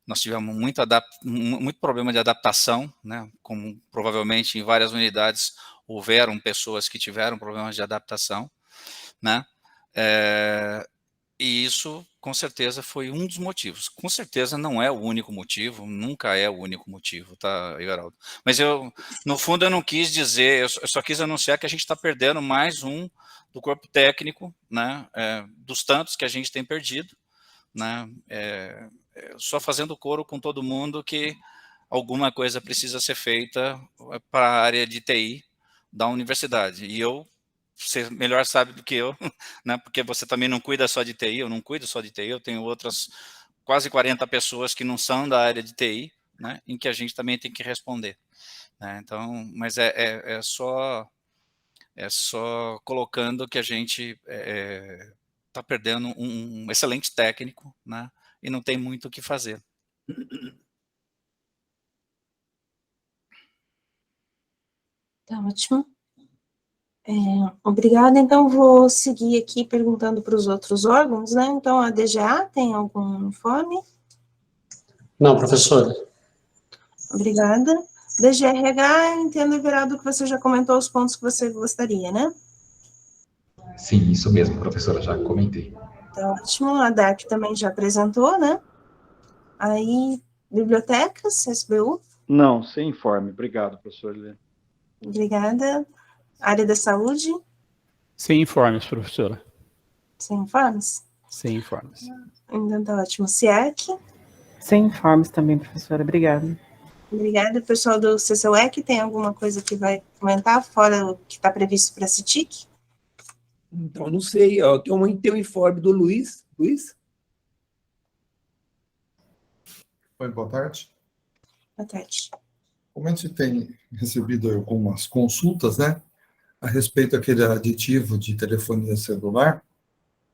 Nós tivemos muito problema de adaptação, né? Como provavelmente em várias unidades houveram pessoas que tiveram problemas de adaptação, né? E isso, com certeza, foi um dos motivos. Com certeza não é o único motivo, nunca é o único motivo, tá, Everaldo? Mas no fundo, eu não quis dizer, eu só quis anunciar que a gente está perdendo mais um do corpo técnico, né, dos tantos que a gente tem perdido, né, só fazendo coro com todo mundo que alguma coisa precisa ser feita para a área de TI da universidade. E você melhor sabe do que eu, né? Porque você também não cuida só de TI, eu não cuido só de TI, eu tenho outras quase 40 pessoas que não são da área de TI, né? Em que a gente também tem que responder, né? Então, mas é só colocando que a gente está perdendo um excelente técnico, né? E não tem muito o que fazer. Tá ótimo. Obrigada. Então, vou seguir aqui perguntando para os outros órgãos, né? Então, a DGA tem algum informe? Não, professora. Obrigada. DGRH, entendo, Everaldo, que você já comentou os pontos que você gostaria, né? Sim, isso mesmo, professora, já comentei. Tá ótimo. A DAC também já apresentou, né? Aí, bibliotecas, SBU? Não, sem informe. Obrigado, professor Helena. Obrigada. Área da saúde? Sem informes, professora. Sem informes? Sem informes. Então tá ótimo. SIAC? Sem informes também, professora. Obrigada. Obrigada. Pessoal do CCUEC, tem alguma coisa que vai comentar, fora o que está previsto para a CITIC? Então, não sei. Tem um informe do Luiz. Luiz? Oi, boa tarde. Boa tarde. Como a gente tem recebido algumas consultas, né, a respeito daquele aditivo de telefonia celular,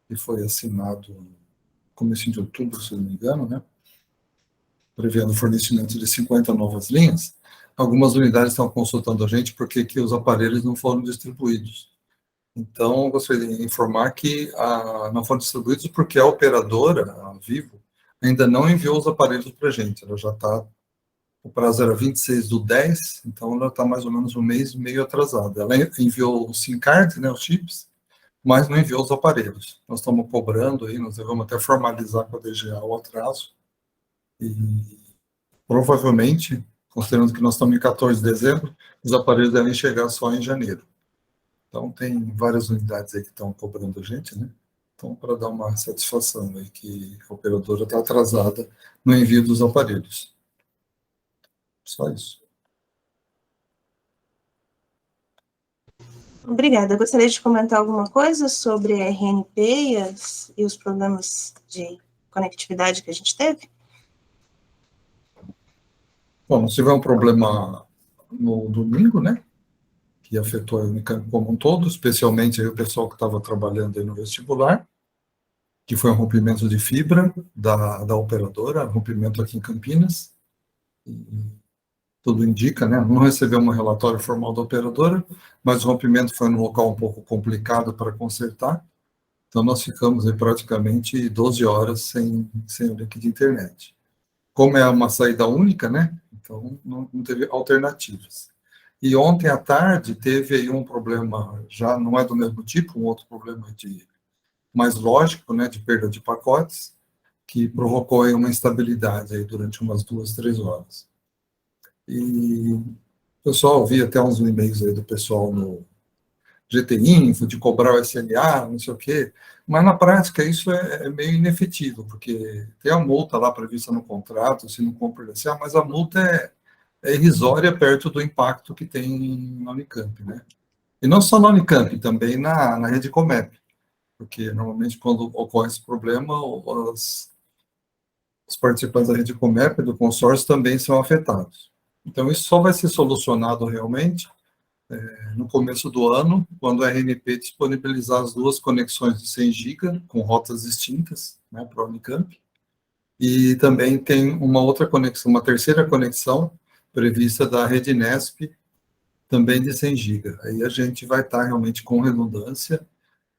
que foi assinado no começo de outubro, se não me engano, né, prevendo o fornecimento de 50 novas linhas, algumas unidades estão consultando a gente porque que os aparelhos não foram distribuídos. Então, eu gostaria de informar que não foram distribuídos porque a operadora, a Vivo, ainda não enviou os aparelhos para a gente. Ela já está, o prazo era 26/10, então ela está mais ou menos um mês e meio atrasada. Ela enviou o SIM card, né, os chips, mas não enviou os aparelhos. Nós estamos cobrando aí, nós devemos até formalizar com a DGA o atraso. E provavelmente, considerando que nós estamos em 14 de dezembro, os aparelhos devem chegar só em janeiro. Então, tem várias unidades aí que estão cobrando a gente, né? Então, para dar uma satisfação aí que a operadora está atrasada no envio dos aparelhos. Só isso. Obrigada. Eu gostaria de comentar alguma coisa sobre a RNP e os problemas de conectividade que a gente teve? Bom, nós tivemos um problema no domingo, né? Que afetou a Unicamp como um todo, especialmente aí o pessoal que estava trabalhando aí no vestibular, que foi um rompimento de fibra da operadora, rompimento aqui em Campinas. E tudo indica, né? Não recebemos um relatório formal da operadora, mas o rompimento foi num local um pouco complicado para consertar. Então, nós ficamos aí praticamente 12 horas sem o link de internet. Como é uma saída única, né? Então, não teve alternativas. E ontem à tarde teve aí um problema, já não é do mesmo tipo, um outro problema mais lógico, né, de perda de pacotes, que provocou aí uma instabilidade aí durante umas 2, 3 horas. E o pessoal, vi até uns e-mails aí do pessoal no GT Info, de cobrar o SLA, não sei o quê, mas na prática isso é meio inefetivo, porque tem a multa lá prevista no contrato, se não cumpre o SLA, mas a multa é irrisória perto do impacto que tem na Unicamp, né? E não só na Unicamp, também na rede Comep, porque normalmente quando ocorre esse problema, os participantes da rede Comep, do consórcio, também são afetados. Então, isso só vai ser solucionado realmente no começo do ano, quando a RNP disponibilizar as 2 conexões de 100 GB, com rotas distintas, né, para a Unicamp. E também tem uma outra conexão, uma terceira conexão, prevista da rede Nesp, também de 100 GB. Aí a gente vai estar realmente com redundância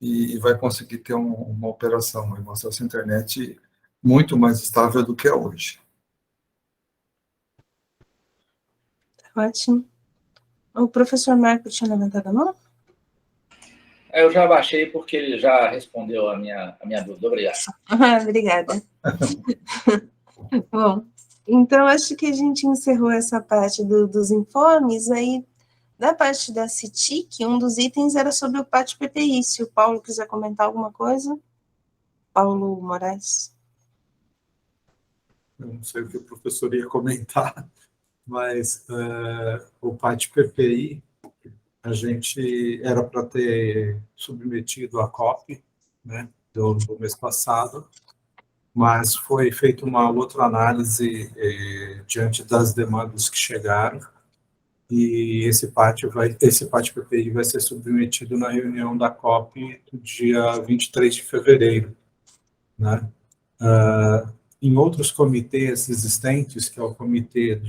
e vai conseguir ter uma operação, uma acesso à internet muito mais estável do que é hoje. Ótimo. O professor Marco tinha levantado a mão? Eu já baixei porque ele já respondeu a minha dúvida. Obrigado. Obrigada. Bom, então acho que a gente encerrou essa parte dos informes. Aí, da parte da CITIC, um dos itens era sobre o pátio PPI. Se o Paulo quiser comentar alguma coisa. Paulo Moraes. Eu não sei o que o professor ia comentar, mas o pátio PPI, a gente era para ter submetido a COP, né, do mês passado, mas foi feita uma outra análise diante das demandas que chegaram, e esse pátio PPI vai ser submetido na reunião da COP do dia 23 de fevereiro, né? Em outros comitês existentes, que é o comitê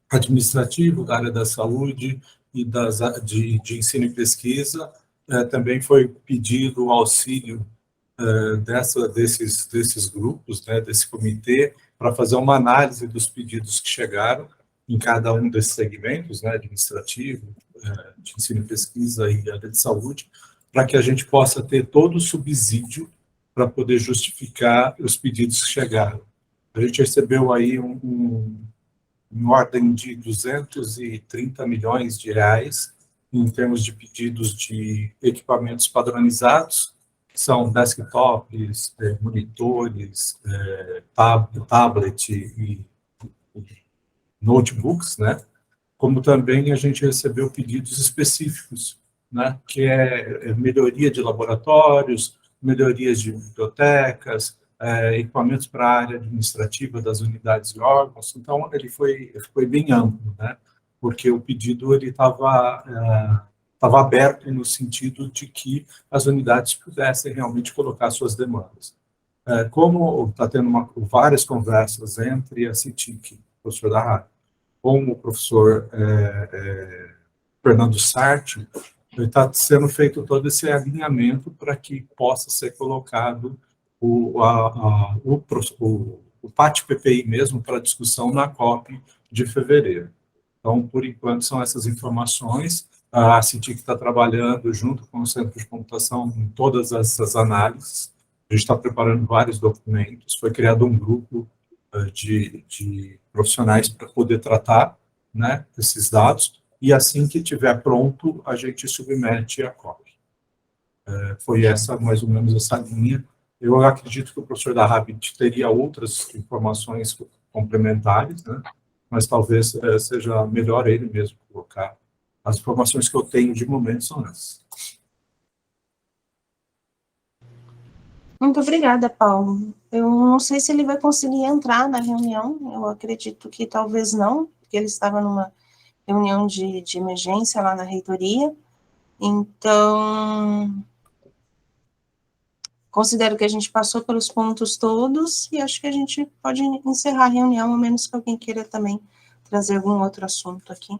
administrativo da área da saúde e de ensino e pesquisa, também foi pedido o auxílio desses grupos, né, desse comitê, para fazer uma análise dos pedidos que chegaram em cada um desses segmentos, né, administrativo, de ensino e pesquisa e área de saúde, para que a gente possa ter todo o subsídio para poder justificar os pedidos que chegaram. A gente recebeu aí em ordem de 230 milhões de reais em termos de pedidos de equipamentos padronizados, que são desktops, monitores, tablet e notebooks, né? Como também a gente recebeu pedidos específicos, né? Que é melhoria de laboratórios, melhorias de bibliotecas, equipamentos para a área administrativa das unidades e órgãos. Então, ele foi bem amplo, né? Porque o pedido estava aberto no sentido de que as unidades pudessem realmente colocar suas demandas. Como está tendo várias conversas entre a CITIC, professor da rádio, com o professor Fernando Sarti, está sendo feito todo esse alinhamento para que possa ser colocado o PAT-PPI mesmo para discussão na COP de fevereiro. Então, por enquanto, são essas informações. A CITIC está trabalhando junto com o Centro de Computação em todas essas análises. A gente está preparando vários documentos. Foi criado um grupo de profissionais para poder tratar, né, esses dados, e assim que estiver pronto, a gente submete à COP. Foi mais ou menos essa linha. Eu acredito que o professor da Rabit teria outras informações complementares, né, mas talvez seja melhor ele mesmo colocar. As informações que eu tenho de momento são essas. Muito obrigada, Paulo. Eu não sei se ele vai conseguir entrar na reunião, eu acredito que talvez não, porque ele estava numa reunião de emergência lá na reitoria. Então, considero que a gente passou pelos pontos todos e acho que a gente pode encerrar a reunião, a menos que alguém queira também trazer algum outro assunto aqui.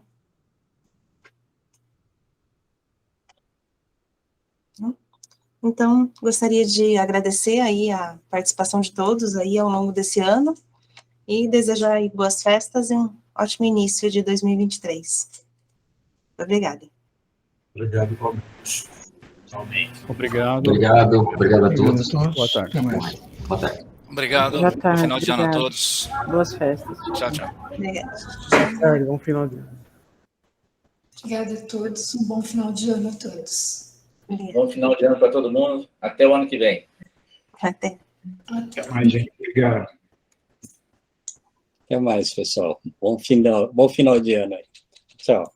Então, gostaria de agradecer aí a participação de todos aí ao longo desse ano e desejar aí boas festas e um ótimo início de 2023. Muito obrigada. Obrigado, Paulo. Obrigado. Obrigado a todos. Boa tarde. Boa tarde. Obrigado. Boa Bom tarde, final de ano a obrigada. todos. Boas festas. Tchau, tchau. Obrigada. Boa tarde, bom final de ano. Obrigada a todos, um bom final de ano a todos. Bom final de ano para todo mundo. Até o ano que vem. Até. Até mais, gente. Obrigado. Até mais, pessoal. Bom final de ano aí. Tchau.